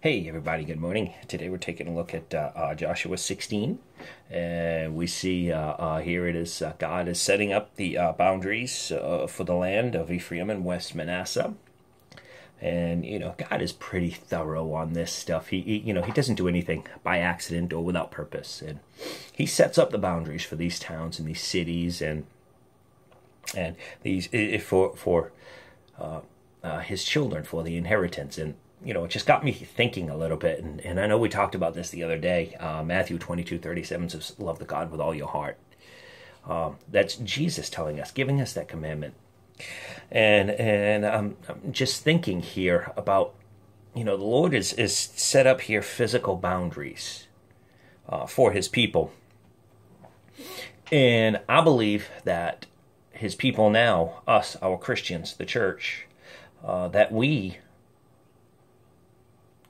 Hey everybody, good morning. Today we're taking a look at Joshua 16, and we see here it is, God is setting up the boundaries for the land of Ephraim and West Manasseh. And, God is pretty thorough on this stuff. He doesn't do anything by accident or without purpose. And he sets up the boundaries for these towns and these cities and these for his children, for the inheritance. And it just got me thinking a little bit, and I know we talked about this the other day. Matthew 22:37 says, "Love the God with all your heart." That's Jesus telling us, giving us that commandment. And I'm just thinking here about, the Lord is set up here physical boundaries for His people, and I believe that His people now, us, our Christians, the church, that we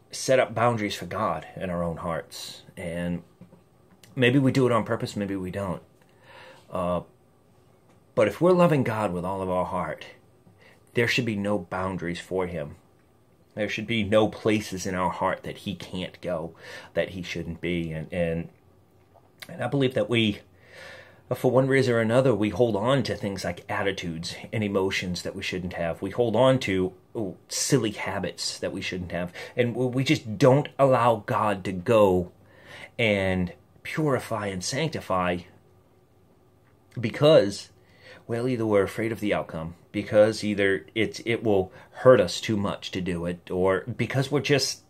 set up boundaries for God in our own hearts. And maybe we do it on purpose, maybe we don't. But if we're loving God with all of our heart, there should be no boundaries for Him. There should be no places in our heart that He can't go, that He shouldn't be. And I believe that we, for one reason or another, we hold on to things like attitudes and emotions that we shouldn't have. We hold on to silly habits that we shouldn't have. And we just don't allow God to go and purify and sanctify because, well, either we're afraid of the outcome, because either it will hurt us too much to do it, or because we're just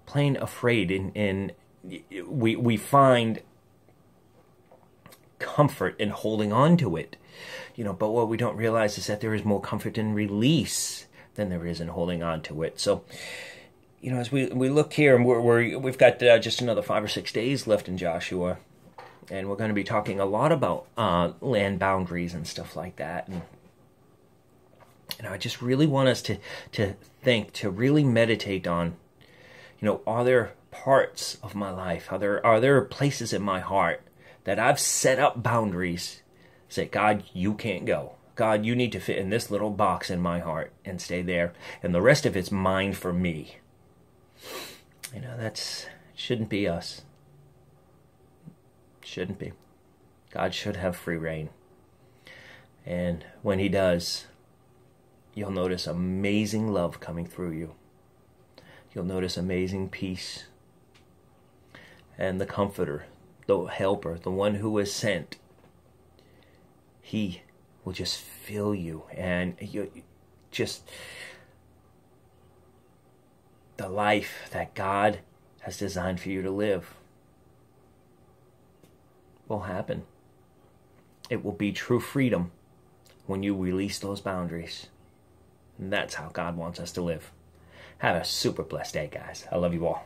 plain afraid and we find comfort in holding on to it, but what we don't realize is that there is more comfort in release than there is in holding on to it. So, as we look here, and we've got just another 5 or 6 days left in Joshua, and we're going to be talking a lot about land boundaries and stuff like that. And I just really want us to think, to really meditate on, are there parts of my life, are there places in my heart that I've set up boundaries, say, God, you can't go. God, you need to fit in this little box in my heart and stay there. And the rest of it's mine for me. That shouldn't be us. Shouldn't be. God should have free reign. And when He does, you'll notice amazing love coming through you. You'll notice amazing peace. And the Comforter, the Helper, the one who is sent, He will just fill you, and you just, the life that God has designed for you to live will happen. It will be true freedom when you release those boundaries. And that's how God wants us to live. Have a super blessed day, guys. I love you all.